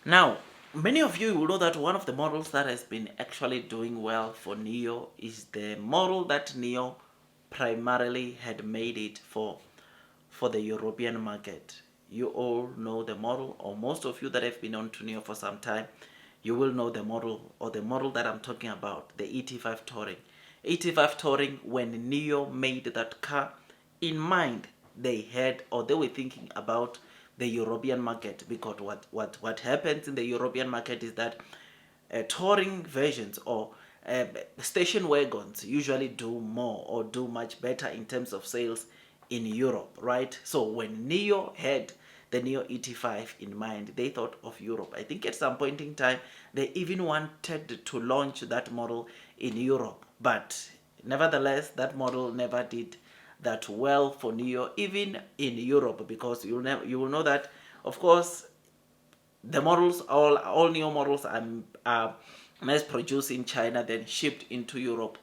Now, many of you will know that one of the models that has been actually doing well for Nio is the model that Nio primarily had made it for the European market. You all know the model, or most of you that have been on to Nio for some time, you will know the model, or the model that I'm talking about, the ET5 Touring. ET5 Touring, when Nio made that car, in mind, they had, or they were thinking about the European market, because what happens in the European market is that touring versions or uh, station wagons usually do more or do much better in terms of sales in Europe, right? So when Nio had the Nio ET5 in mind, they thought of Europe. I think at some point in time, they even wanted to launch that model in Europe, but nevertheless, that model never did that well for Nio, even in Europe, because you will know that, of course, the models, all Nio models are mass produced in China, then shipped into Europe.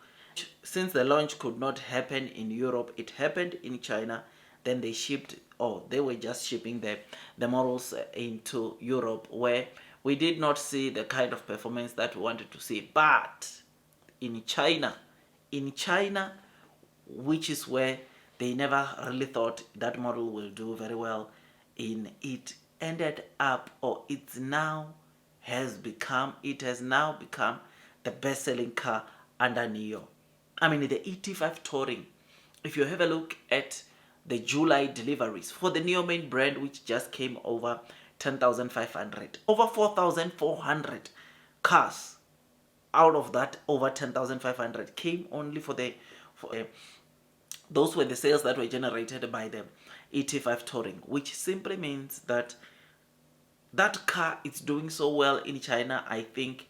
Since the launch could not happen in Europe, it happened in China. Then they shipped, or they were just shipping the models into Europe, where we did not see the kind of performance that we wanted to see. But in China, in China, which is where they never really thought that model will do very well in, it ended up, or it has now become the best-selling car under Nio. I mean, the ET5 Touring, if you have a look at the July deliveries for the Nio main brand, which just came over 10,500, over 4,400 cars out of that, over 10,500 came only those were the sales that were generated by the ET5 Touring, which simply means that that car is doing so well in China. I think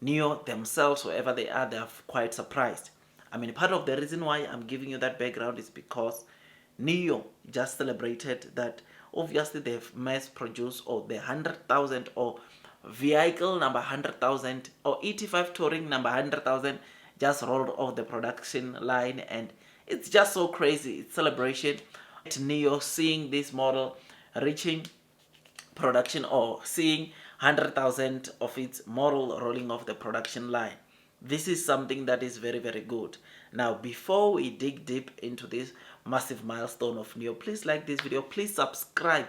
Nio themselves, wherever they are quite surprised. I mean, part of the reason why I'm giving you that background is because Nio just celebrated that obviously they've mass produced, or the 100,000, or vehicle number 100,000, or ET5 Touring number 100,000 just rolled off the production line, and it's just so crazy. It's celebration. Nio seeing this model reaching production, or seeing 100,000 of its model rolling off the production line. This is something that is very, very good. Now, before we dig deep into this massive milestone of Nio, please like this video. Please subscribe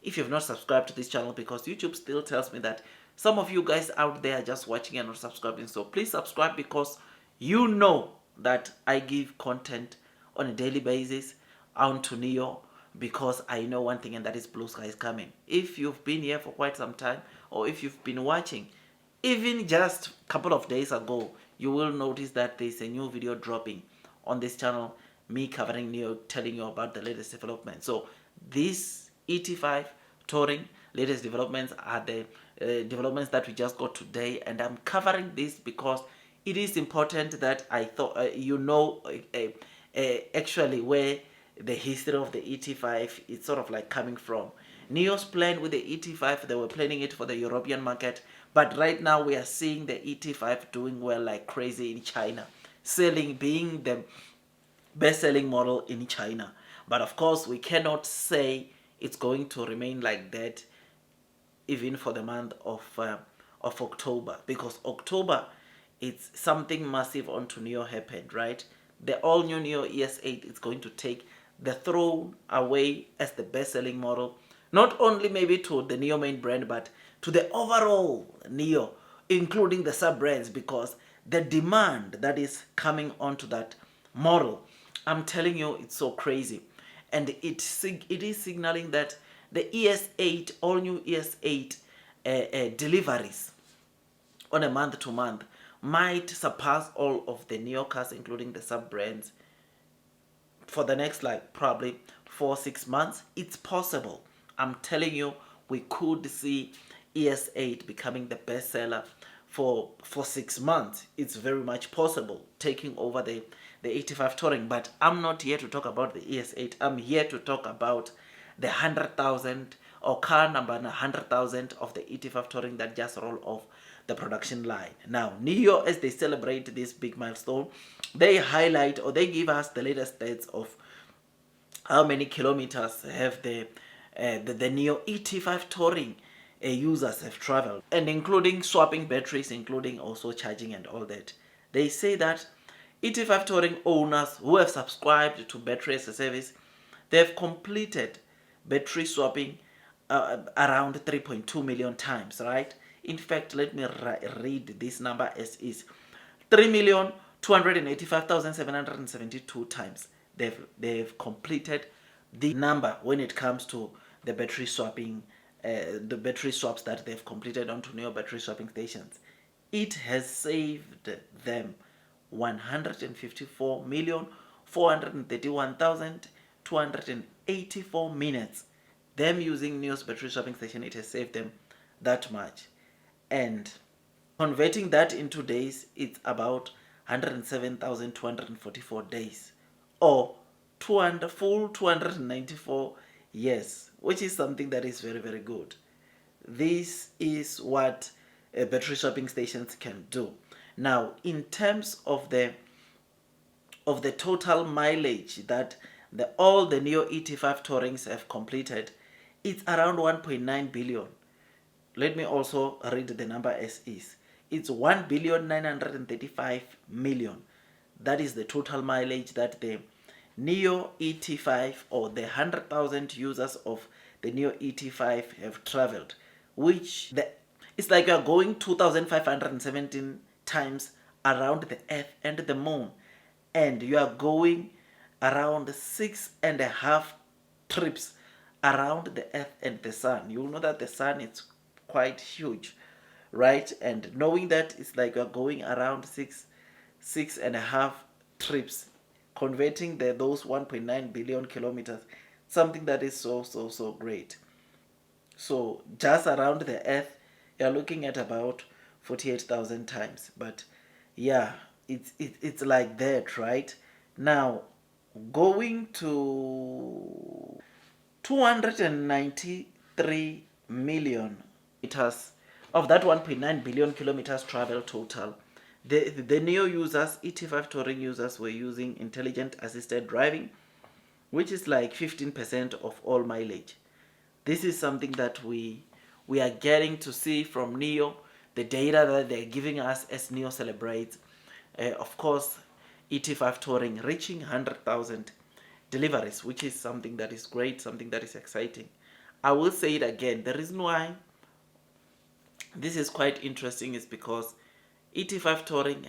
if you've not subscribed to this channel, because YouTube still tells me that some of you guys out there are just watching and not subscribing. So please subscribe, because you know that I give content on a daily basis onto Nio, because I know one thing, and that is blue sky is coming. If you've been here for quite some time, or if you've been watching even just a couple of days ago, you will notice that there's a new video dropping on this channel, me covering Nio, telling you about the latest developments. So this ET5 Touring latest developments are the developments that we just got today, and I'm covering this because it is important that I thought you know actually where the history of the ET5 is sort of like coming from. Nio's plan with the ET5, they were planning it for the European market, but right now we are seeing the ET5 doing well like crazy in China, being the best-selling model in China. But of course, we cannot say it's going to remain like that even for the month of October, because October, it's something massive onto Nio happened, right? The all new Nio ES8 is going to take the throne away as the best-selling model, not only maybe to the Nio main brand, but to the overall Nio, including the sub-brands, because the demand that is coming onto that model, I'm telling you, it's so crazy. And it is signaling that the ES8, all new ES8 deliveries on a month to month might surpass all of the Nio cars, including the sub-brands, for the next like probably 4-6 months. It's possible. I'm telling you, we could see ES8 becoming the bestseller for 6 months. It's very much possible, taking over the ET5 Touring. But I'm not here to talk about the ES8. I'm here to talk about the 100,000, or car number 100,000 of the ET5 Touring that just rolled off the production line. Now, Nio, as they celebrate this big milestone, they highlight, or they give us the latest stats of how many kilometers have the Nio ET5 Touring users have traveled, and including swapping batteries, including also charging and all that. They say that ET5 Touring owners who have subscribed to battery as a service, they have completed battery swapping around 3.2 million times, right? In fact, let me read this number as is. 3,285,772 times they've completed the number when it comes to the battery swapping, the battery swaps that they've completed onto Nio battery swapping stations. It has saved them 154,431,284 minutes. Them using Nio's battery swapping station, it has saved them that much. And converting that into days, it's about 107,244 days, or full 294 years, which is something that is very, very good. This is what battery swapping stations can do. Now, in terms of the total mileage that all the Nio ET5 Tourings have completed, it's around 1.9 billion. Let me also read the number as is. It's 1,935,000,000. That is the total mileage that the Nio ET5, or the 100,000 users of the Nio ET5 have traveled, which it's like you are going 2,517 times around the Earth and the Moon, and you are going around 6.5 trips around the Earth and the Sun. You know that the Sun is quite huge, right? And knowing that it's like you're going around 6.5 trips, converting those 1.9 billion kilometers, something that is so great. So just around the Earth, you're looking at about 48,000 times. But yeah, it's like that, right? Now, going to 293 million meters of that 1.9 billion kilometers travel total, the Nio users, ET5 Touring users, were using intelligent assisted driving, which is like 15% of all mileage. This is something that we are getting to see from Nio, the data that they're giving us as Nio celebrates. Of course, ET5 Touring reaching 100,000 deliveries, which is something that is great, something that is exciting. I will say it again. The reason why this is quite interesting is because ET5 Touring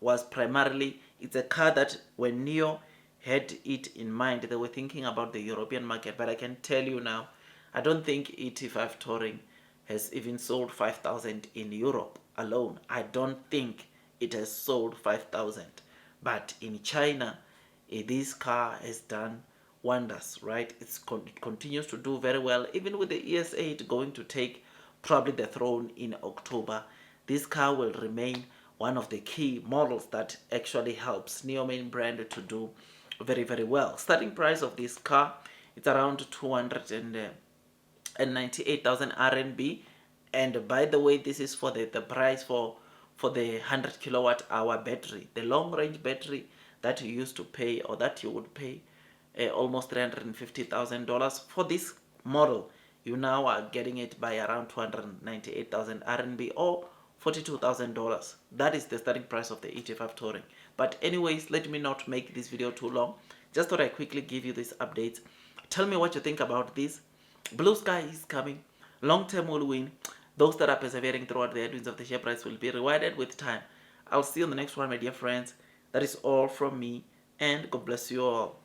was primarily, it's a car that when Nio had it in mind, they were thinking about the European market. But I can tell you now, I don't think ET5 Touring has even sold 5,000 in Europe alone. I don't think it has sold 5,000. But in China, this car has done wonders, right? It continues to do very well, even with the ES8 going to take probably the throne in October. This car will remain one of the key models that actually helps Nio main brand to do very, very well. Starting price of this car, it's around 298,000 RMB. And by the way, this is for the price for the 100 kilowatt hour battery, the long range battery that you used to pay, or that you would pay almost $350,000 for this model. You now are getting it by around 298,000 RMB, or $42,000. That is the starting price of the ET5 Touring. But anyways, let me not make this video too long. Just thought I quickly give you these updates. Tell me what you think about this. Blue sky is coming. Long term will win. Those that are persevering throughout the headwinds of the share price will be rewarded with time. I'll see you on the next one, my dear friends. That is all from me, and God bless you all.